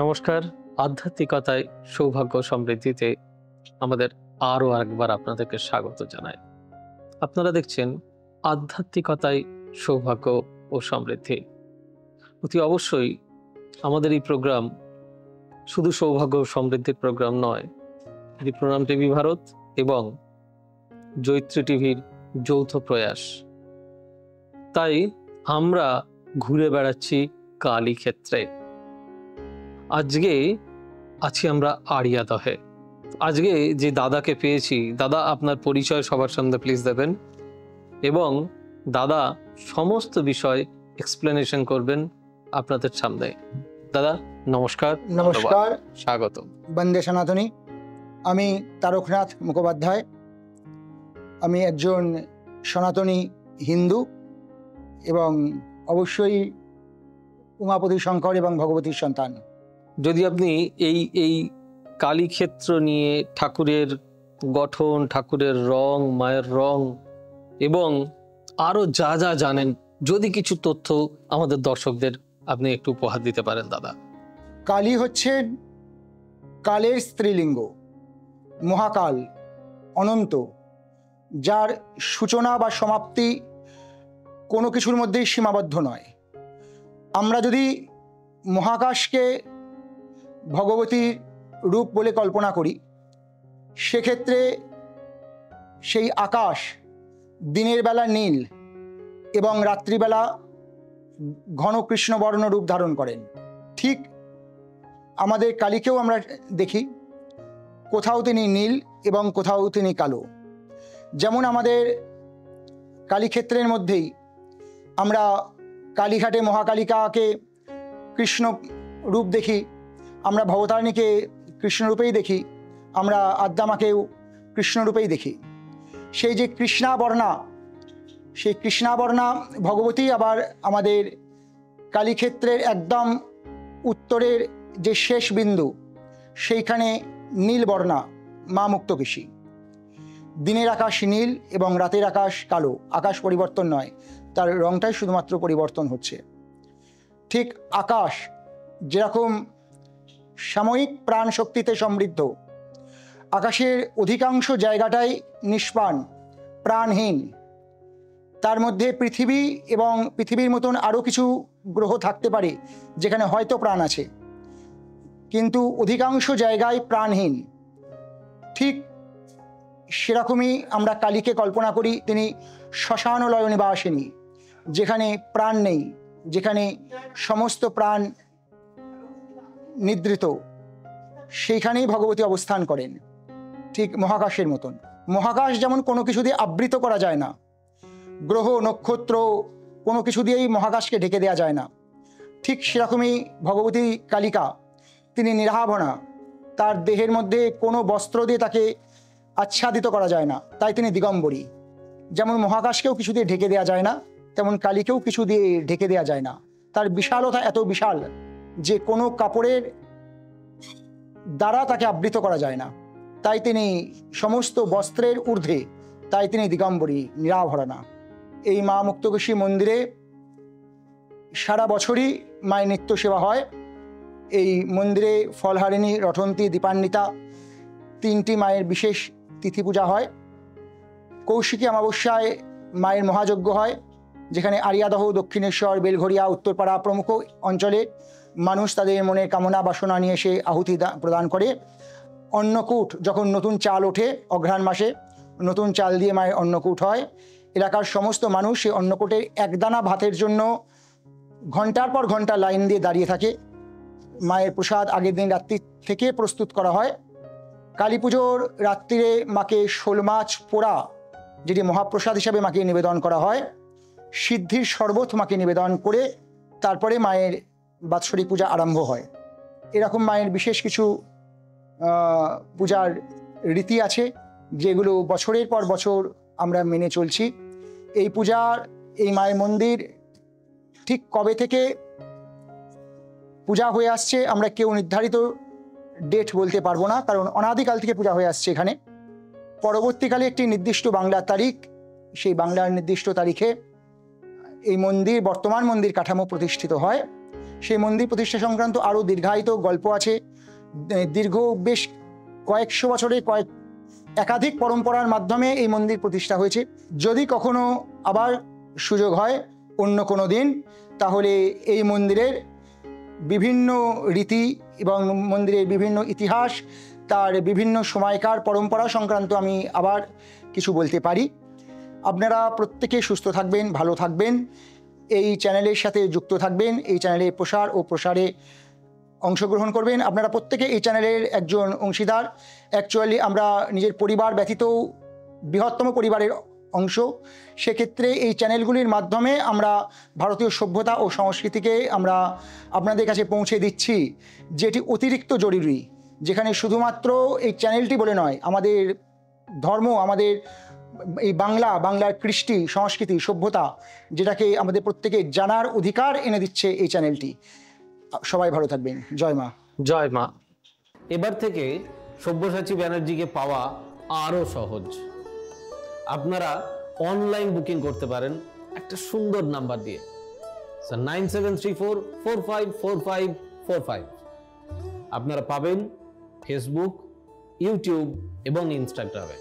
নমস্কার। আধ্যাত্মিকতায় সৌভাগ্য সমৃদ্ধিতে আমাদের আরও একবার আপনাদেরকে স্বাগত জানাই। আপনারা দেখছেন আধ্যাত্মিকতায় সৌভাগ্য ও সমৃদ্ধি। অতি অবশ্যই আমাদের এই প্রোগ্রাম শুধু সৌভাগ্য ও সমৃদ্ধির প্রোগ্রাম নয়, এটি প্রণাম টিভি ভারত এবং জৈত্রী টিভির যৌথ প্রয়াস। তাই আমরা ঘুরে বেড়াচ্ছি কালী ক্ষেত্রে। আজকে আছি আমরা আড়িয়াদহে। আজকে যে দাদাকে পেয়েছি, দাদা আপনার পরিচয় সবার সামনে প্লিজ দেবেন এবং দাদা সমস্ত বিষয় এক্সপ্লেনেশন করবেন আপনাদের সামনে। দাদা নমস্কার। নমস্কার, স্বাগত। বন্দে সনাতনী। আমি তারকনাথ মুখোপাধ্যায়। আমি একজন সনাতনী হিন্দু এবং অবশ্যই উমাপতি শঙ্কর এবং ভগবতীর সন্তান। যদি আপনি এই কালী ক্ষেত্র নিয়ে ঠাকুরের গঠন, ঠাকুরের রং, মায়ের রং এবং আরো যা যা জানেন, যদি কিছু তথ্য আমাদের দর্শকদের আপনি একটু উপহার দিতে পারেন দাদা। কালী হচ্ছেন কালের স্ত্রীলিঙ্গ, মহাকাল, অনন্ত, যার সূচনা বা সমাপ্তি কোনো কিছুর মধ্যেই সীমাবদ্ধ নয়। আমরা যদি মহাকাশকে ভগবতীর রূপ বলে কল্পনা করি, সেক্ষেত্রে সেই আকাশ দিনের বেলা নীল এবং রাত্রিবেলা ঘন কৃষ্ণবর্ণ রূপ ধারণ করেন। ঠিক আমাদের কালীকেও আমরা দেখি, কোথাও তিনি নীল এবং কোথাও তিনি কালো। যেমন আমাদের কালীক্ষেত্রের মধ্যেই আমরা কালীঘাটে মহাকালিকাকে কৃষ্ণ রূপ দেখি, আমরা ভবতারিণীকে কৃষ্ণরূপেই দেখি, আমরা আদ্যামাকেও কৃষ্ণরূপেই দেখি। সেই যে কৃষ্ণাবর্ণা, সেই কৃষ্ণাবর্ণা ভগবতী আবার আমাদের কালীক্ষেত্রের একদম উত্তরের যে শেষ বিন্দু, সেইখানে নীলবর্ণা মা মুক্তকেশী। দিনের আকাশ নীল এবং রাতের আকাশ কালো। আকাশ পরিবর্তন নয়, তার রংটাই শুধুমাত্র পরিবর্তন হচ্ছে। ঠিক আকাশ যেরকম সাময়িক প্রাণ শক্তিতে সমৃদ্ধ, আকাশের অধিকাংশ জায়গাটাই নিষ্প্রাণ, প্রাণহীন। তার মধ্যে পৃথিবী এবং পৃথিবীর মতন আরও কিছু গ্রহ থাকতে পারে যেখানে হয়তো প্রাণ আছে, কিন্তু অধিকাংশ জায়গায় প্রাণহীন। ঠিক সেরকমই আমরা কালীকে কল্পনা করি, তিনি শ্মশানলয় নিবাসিনী, যেখানে প্রাণ নেই, যেখানে সমস্ত প্রাণ নিদ্রিত, সেইখানেই ভগবতী অবস্থান করেন। ঠিক মহাকাশের মতন। মহাকাশ যেমন কোনো কিছু দিয়ে আবৃত করা যায় না, গ্রহ নক্ষত্র কোনো কিছু দিয়েই মহাকাশকে ঢেকে দেওয়া যায় না, ঠিক সেরকমই ভগবতী কালিকা, তিনি নিরাভরণা। তার দেহের মধ্যে কোনো বস্ত্র দিয়ে তাকে আচ্ছাদিত করা যায় না, তাই তিনি দিগম্বরী। যেমন মহাকাশকেও কিছু দিয়ে ঢেকে দেওয়া যায় না, তেমন কালীকেও কিছু দিয়ে ঢেকে দেওয়া যায় না। তার বিশালতা এত বিশাল যে কোনো কাপড়ের দ্বারা তাকে আবৃত করা যায় না, তাই তিনি সমস্ত বস্ত্রের ঊর্ধ্বে, তাই তিনি দিগম্বরী, নিরাভরণা। এই মা মুক্তকেশী মন্দিরে সারা বছরই মায়ের নিত্য সেবা হয়। এই মন্দিরে ফলহারিণী, রঠন্তী, দীপান্বিতা তিনটি মায়ের বিশেষ তিথি পূজা হয়। কৌশিকী অমাবস্যায় মায়ের মহাযজ্ঞ হয়, যেখানে আড়িয়াদহ, দক্ষিণেশ্বর, বেলঘরিয়া, উত্তরপাড়া প্রমুখ অঞ্চলে মানুষ তাদের মনের কামনা বাসনা নিয়ে এসে আহুতি প্রদান করে। অন্নকূট, যখন নতুন চাল ওঠে, অঘ্রাণ মাসে নতুন চাল দিয়ে মায়ের অন্নকূট হয়। এলাকার সমস্ত মানুষ সেই অন্নকূটের একদানা ভাতের জন্য ঘন্টার পর ঘন্টা লাইন দিয়ে দাঁড়িয়ে থাকে। মায়ের প্রসাদ আগের দিন রাত্রি থেকে প্রস্তুত করা হয়। কালী পুজোর রাত্রিরে মাকে শোল মাছ পোড়া, যেটি মহাপ্রসাদ হিসাবে মাকে নিবেদন করা হয়। সিদ্ধির শরবত মাকে নিবেদন করে তারপরে মায়ের বাৎসরিক পূজা আরম্ভ হয়। এরকম মায়ের বিশেষ কিছু পূজার রীতি আছে, যেগুলো বছরের পর বছর আমরা মেনে চলছি। এই পূজার, এই মায়ের মন্দির ঠিক কবে থেকে পূজা হয়ে আসছে আমরা কেউ নির্ধারিত ডেট বলতে পারবো না, কারণ অনাদিকাল থেকে পূজা হয়ে আসছে এখানে। পরবর্তীকালে একটি নির্দিষ্ট বাংলার তারিখ, সেই বাংলার নির্দিষ্ট তারিখে এই মন্দির, বর্তমান মন্দির কাঠামো প্রতিষ্ঠিত হয় সেই মন্দির প্রতিষ্ঠা সংক্রান্ত আরও দীর্ঘায়িত গল্প আছে। দীর্ঘ বেশ কয়েকশো বছরে একাধিক পরম্পরার মাধ্যমে এই মন্দির প্রতিষ্ঠা হয়েছে। যদি কখনো আবার সুযোগ হয় অন্য কোনো দিন, তাহলে এই মন্দিরের বিভিন্ন রীতি এবং মন্দিরের বিভিন্ন ইতিহাস, তার বিভিন্ন সময়কার পরম্পরা সংক্রান্ত আমি আবার কিছু বলতে পারি। আপনারা প্রত্যেকে সুস্থ থাকবেন, ভালো থাকবেন, এই চ্যানেলের সাথে যুক্ত থাকবেন, এই চ্যানেলের প্রসার ও প্রসারে অংশগ্রহণ করবেন। আপনারা প্রত্যেকে এই চ্যানেলের একজন অংশীদার। অ্যাকচুয়ালি আমরা নিজের পরিবার ব্যতীত বৃহত্তম পরিবারের অংশ। সেক্ষেত্রে এই চ্যানেলগুলির মাধ্যমে আমরা ভারতীয় সভ্যতা ও সংস্কৃতিকে আমরা আপনাদের কাছে পৌঁছে দিচ্ছি, যেটি অতিরিক্ত জরুরি। যেখানে শুধুমাত্র এই চ্যানেলটি বলে নয়, আমাদের ধর্ম, আমাদের এই বাংলার কৃষ্টি, সংস্কৃতি, সভ্যতা, যেটাকে আমাদের প্রত্যেকে জানার অধিকার এনে দিচ্ছে এই চ্যানেলটি। সবাই ভালো থাকবেন। জয় মা। জয় মা। এবার থেকে সব্যসাচী ব্যানার্জিকে পাওয়া আরও সহজ। আপনারা অনলাইন বুকিং করতে পারেন একটা সুন্দর নাম্বার দিয়ে, 9734454545। আপনারা পাবেন ফেসবুক, ইউটিউব এবং ইনস্টাগ্রামে।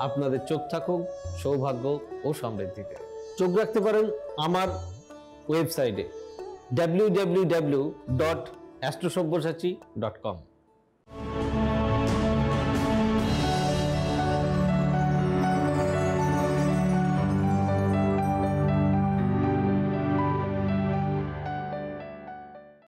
আপনাদের চোখ থাকুক সৌভাগ্য ও সমৃদ্ধিতে। চোখ রাখতে পারেন আমার ওয়েবসাইটে www.astrosabbyasachi.com।